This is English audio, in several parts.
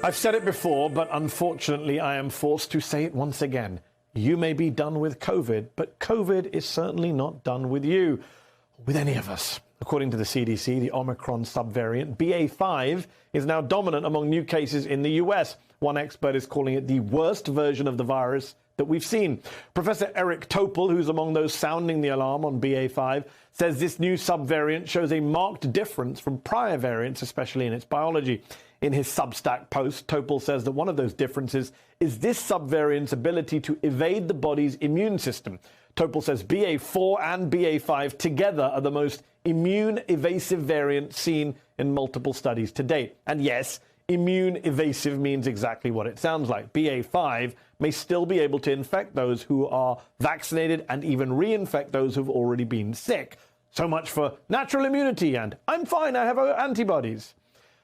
I've said it before, but unfortunately I am forced to say it once again. You may be done with COVID, but COVID is certainly not done with you, or with any of us. According to the CDC, the Omicron subvariant BA.5 is now dominant among new cases in the US. One expert is calling it the worst version of the virus that we've seen. Professor Eric Topol, who's among those sounding the alarm on BA.5, says this new subvariant shows a marked difference from prior variants, especially in its biology. In his Substack post, Topol says that one of those differences is this subvariant's ability to evade the body's immune system. Topol says BA.4 and BA.5 together are the most immune-evasive variants seen in multiple studies to date. And yes, immune-evasive means exactly what it sounds like. BA.5 may still be able to infect those who are vaccinated and even reinfect those who've already been sick. So much for natural immunity and I'm fine, I have antibodies.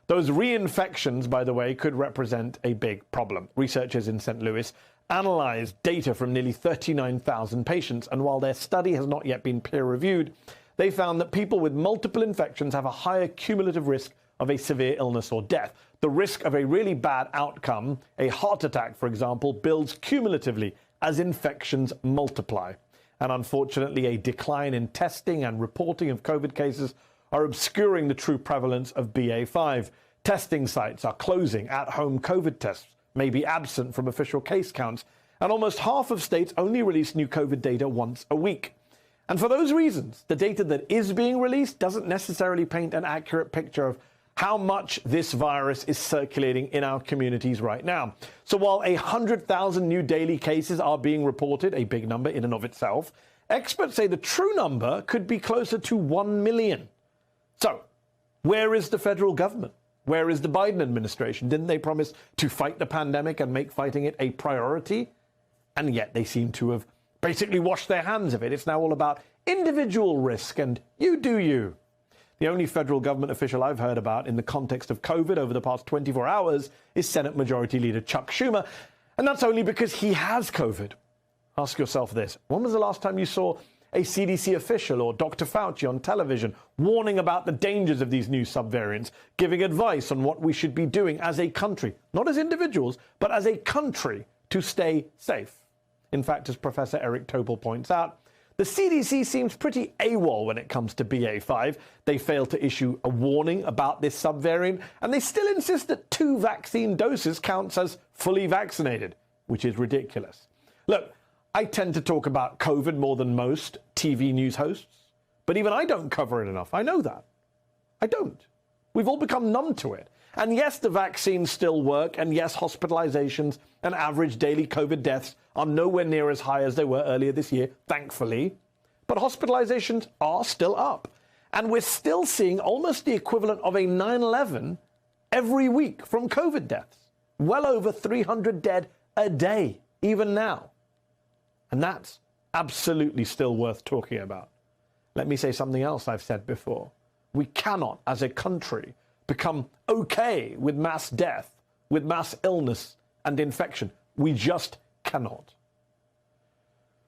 Those reinfections, by the way, could represent a big problem. Researchers in St. Louis analyzed data from nearly 39,000 patients, and while their study has not yet been peer-reviewed, they found that people with multiple infections have a higher cumulative risk of a severe illness or death. The risk of a really bad outcome, a heart attack, for example, builds cumulatively as infections multiply. And unfortunately, a decline in testing and reporting of COVID cases are obscuring the true prevalence of BA.5. Testing sites are closing. At-home COVID tests may be absent from official case counts. And almost half of states only release new COVID data once a week. And for those reasons, the data that is being released doesn't necessarily paint an accurate picture of how much this virus is circulating in our communities right now. So while 100,000 new daily cases are being reported, a big number in and of itself, experts say the true number could be closer to 1 million. So, where is the federal government? Where is the Biden administration? Didn't they promise to fight the pandemic and make fighting it a priority? And yet they seem to have basically washed their hands of it. It's now all about individual risk and you do you. The only federal government official I've heard about in the context of COVID over the past 24 hours is Senate Majority Leader Chuck Schumer. And that's only because he has COVID. Ask yourself this. When was the last time you saw a CDC official or Dr. Fauci on television warning about the dangers of these new subvariants, giving advice on what we should be doing as a country, not as individuals, but as a country to stay safe? In fact, as Professor Eric Topol points out, the CDC seems pretty AWOL when it comes to BA.5. They failed to issue a warning about this subvariant, and they still insist that 2 vaccine doses counts as fully vaccinated, which is ridiculous. Look, I tend to talk about COVID more than most TV news hosts, but even I don't cover it enough. I know that. I don't. We've all become numb to it. And yes, the vaccines still work, and yes, hospitalizations and average daily COVID deaths are nowhere near as high as they were earlier this year, thankfully. But hospitalizations are still up. And we're still seeing almost the equivalent of a 9/11 every week from COVID deaths. Well over 300 dead a day, even now. And that's absolutely still worth talking about. Let me say something else I've said before. We cannot, as a country, become okay with mass death, with mass illness and infection. We just cannot.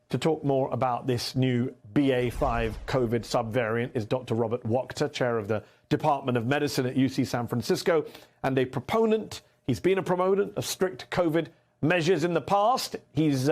To talk more about this new BA.5 COVID subvariant is Dr. Robert Wachter, chair of the Department of Medicine at UC San Francisco, and a proponent. He's been a proponent of strict COVID measures in the past. He's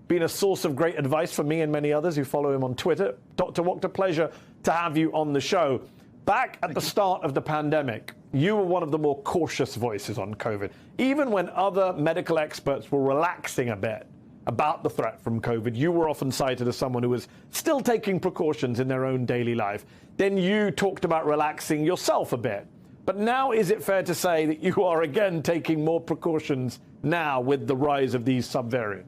been a source of great advice for me and many others who follow him on Twitter. Dr. Wachter, pleasure to have you on the show. Back at the start of the pandemic, you were one of the more cautious voices on COVID. Even when other medical experts were relaxing a bit about the threat from COVID, you were often cited as someone who was still taking precautions in their own daily life. Then you talked about relaxing yourself a bit. But now is it fair to say that you are again taking more precautions now with the rise of these subvariants?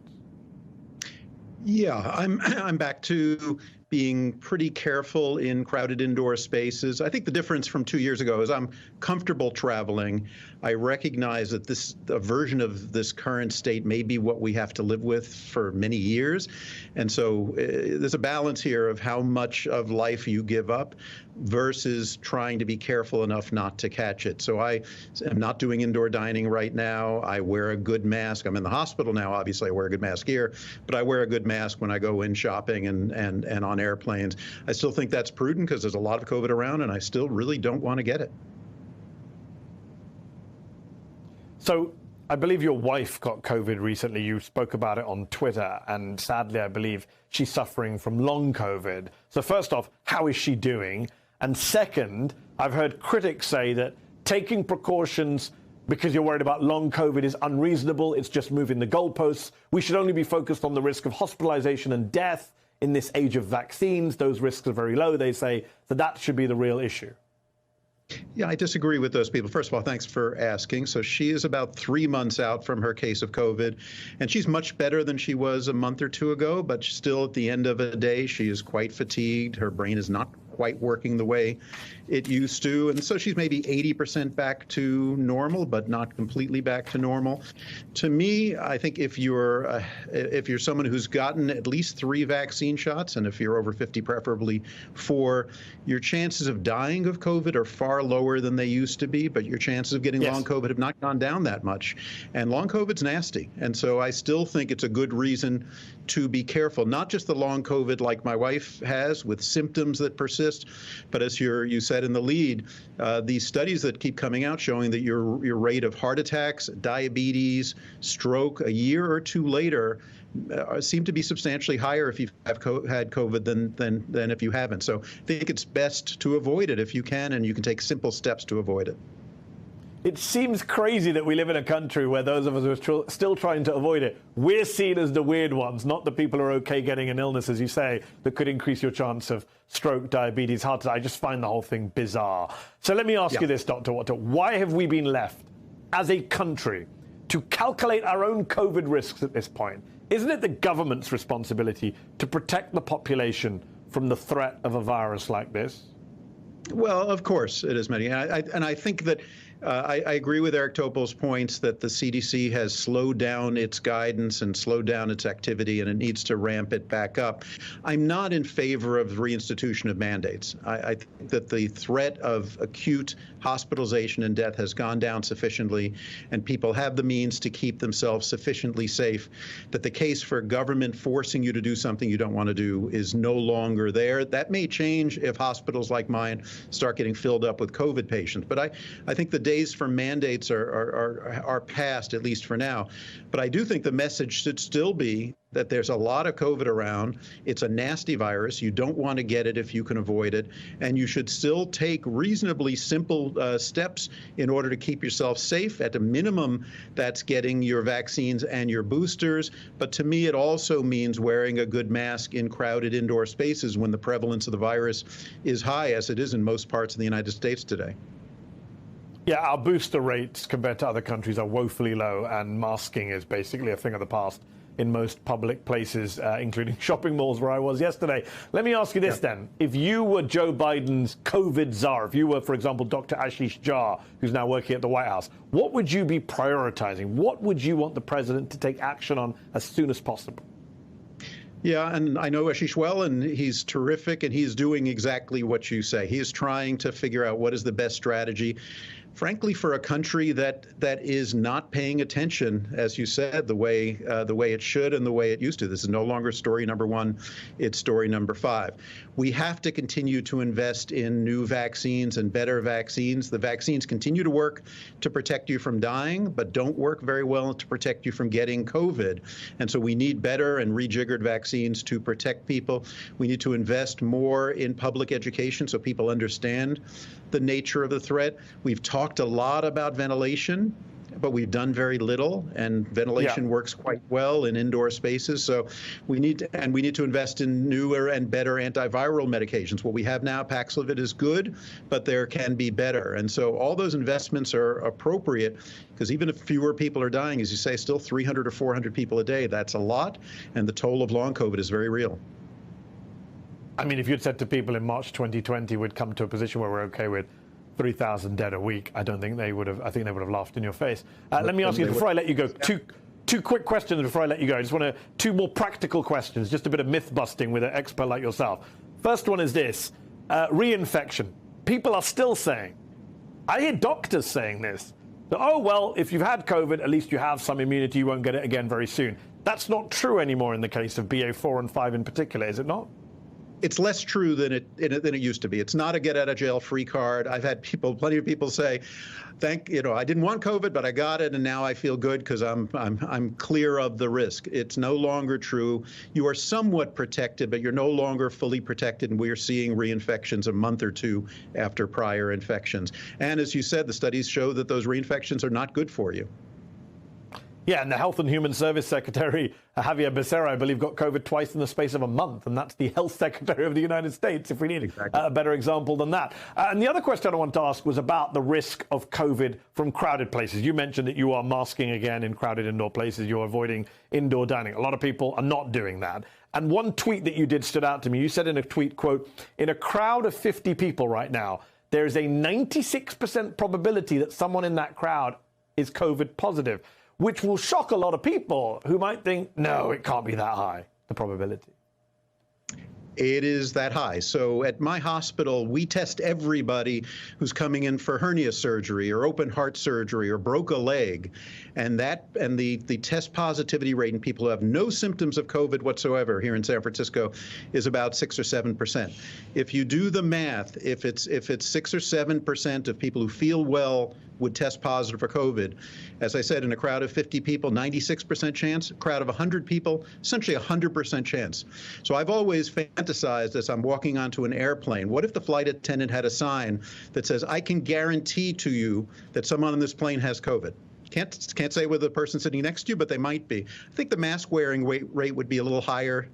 Yeah, I'm back to being pretty careful in crowded indoor spaces. I think the difference from 2 years ago is I'm comfortable traveling. I recognize that a version of this current state may be what we have to live with for many years. And so there's a balance here of how much of life you give up versus trying to be careful enough not to catch it. So I am not doing indoor dining right now. I wear a good mask. I'm in the hospital now. Obviously, I wear a good mask here, but I wear a good mask when I go in shopping and on airplanes. I still think that's prudent because there's a lot of COVID around, and I still really don't want to get it. So I believe your wife got COVID recently. You spoke about it on Twitter, and sadly, I believe she's suffering from long COVID. So first off, how is she doing? And second, I've heard critics say that taking precautions because you're worried about long COVID is unreasonable. It's just moving the goalposts. We should only be focused on the risk of hospitalization and death in this age of vaccines. Those risks are very low, they say. So that should be the real issue. Yeah, I disagree with those people. First of all, thanks for asking. So she is about 3 months out from her case of COVID, and she's much better than she was a month or two ago, but still at the end of the day, she is quite fatigued. Her brain is not quite working the way it used to. And so she's maybe 80% back to normal, but not completely back to normal. To me, I think if you're someone who's gotten at least 3 vaccine shots, and if you're over 50, preferably 4, your chances of dying of COVID are far lower than they used to be, but your chances of getting long COVID have not gone down that much. And long COVID's nasty. And so I still think it's a good reason to be careful, not just the long COVID like my wife has with symptoms that persist, but as you said in the lead, these studies that keep coming out showing that your rate of heart attacks, diabetes, stroke a year or 2 later seem to be substantially higher if you've had COVID than if you haven't. So I think it's best to avoid it if you can, and you can take simple steps to avoid it. It seems crazy that we live in a country where those of us who are still trying to avoid it, we're seen as the weird ones, not the people who are okay getting an illness, as you say, that could increase your chance of stroke, diabetes, heart attack. I just find the whole thing bizarre. So let me ask you this, Dr. Wachter. Why have we been left as a country to calculate our own COVID risks at this point? Isn't it the government's responsibility to protect the population from the threat of a virus like this? Well, of course it is, Mehdi. And I think that I agree with Eric Topol's points that the CDC has slowed down its guidance and slowed down its activity, and it needs to ramp it back up. I'm not in favor of the reinstitution of mandates. I think that the threat of acute hospitalization and death has gone down sufficiently, and people have the means to keep themselves sufficiently safe, that the case for government forcing you to do something you don't want to do is no longer there. That may change if hospitals like mine start getting filled up with COVID patients. But I think the days for mandates are past, at least for now. But I do think the message should still be that there's a lot of COVID around. It's a nasty virus. You don't want to get it if you can avoid it. And you should still take reasonably simple steps in order to keep yourself safe. At a minimum, that's getting your vaccines and your boosters. But to me, it also means wearing a good mask in crowded indoor spaces when the prevalence of the virus is high, as it is in most parts of the United States today. Yeah, our booster rates compared to other countries are woefully low, and masking is basically a thing of the past in most public places, including shopping malls where I was yesterday. Let me ask you this then. If you were Joe Biden's COVID czar, if you were, for example, Dr. Ashish Jha, who's now working at the White House, what would you be prioritizing? What would you want the president to take action on as soon as possible? Yeah, and I know Ashish well, and he's terrific, and he's doing exactly what you say. He is trying to figure out what is the best strategy, frankly, for a country that is not paying attention, as you said, the way it should and the way it used to. This is no longer story number 1, it's story number 5. We have to continue to invest in new vaccines and better vaccines. The vaccines continue to work to protect you from dying, but don't work very well to protect you from getting COVID. And so we need better and rejiggered vaccines to protect people. We need to invest more in public education so people understand the nature of the threat. We've talked a lot about ventilation, but we've done very little, and ventilation works quite well in indoor spaces. So we need to invest in newer and better antiviral medications. What we have now, Paxlovid, is good, but there can be better. And so all those investments are appropriate, because even if fewer people are dying, as you say, still 300 or 400 people a day, that's a lot, and the toll of long COVID is very real. I mean, if you'd said to people in March 2020 we'd come to a position where we're okay with 3,000 dead a week, I don't think they would have. I think they would have laughed in your face. Let me ask you, before I let you go, two quick questions before I let you go. I just want 2 more practical questions, just a bit of myth busting with an expert like yourself. First one is this: reinfection. People are still saying, I hear doctors saying this, that, oh well, if you've had COVID, at least you have some immunity, you won't get it again very soon. That's not true anymore in the case of BA4 and 5 in particular, is it not? It's less true than it used to be. It's not a get out of jail free card. I've had plenty of people say, I didn't want COVID, but I got it, and now I feel good because I'm clear of the risk. It's no longer true. You are somewhat protected, but you're no longer fully protected, and we are seeing reinfections a month or two after prior infections. And as you said, the studies show that those reinfections are not good for you. Yeah, and the Health and Human Service Secretary, Javier Becerra, I believe, got COVID twice in the space of a month, and that's the Health Secretary of the United States, if we need a better example than that. And the other question I wanted to ask was about the risk of COVID from crowded places. You mentioned that you are masking again in crowded indoor places. You're avoiding indoor dining. A lot of people are not doing that. And one tweet that you did stood out to me. You said in a tweet, quote, "In a crowd of 50 people right now, there is a 96% probability that someone in that crowd is COVID positive," which will shock a lot of people who might think, no, it can't be that high, the probability. It is that high. So at my hospital, we test everybody who's coming in for hernia surgery or open heart surgery or broke a leg. And the test positivity rate in people who have no symptoms of COVID whatsoever here in San Francisco is about 6 or 7%. If you do the math, if it's 6 or 7% of people who feel well would test positive for COVID, as I said, in a crowd of 50 people, 96% chance. A crowd of 100 people, essentially 100% chance. So I've always fantasized as I'm walking onto an airplane, what if the flight attendant had a sign that says, "I can guarantee to you that someone on this plane has COVID." Can't say whether the person sitting next to you, but they might be. I think the mask wearing rate would be a little higher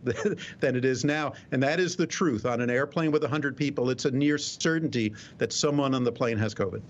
than it is now. And that is the truth. On an airplane with 100 people, it's a near certainty that someone on the plane has COVID.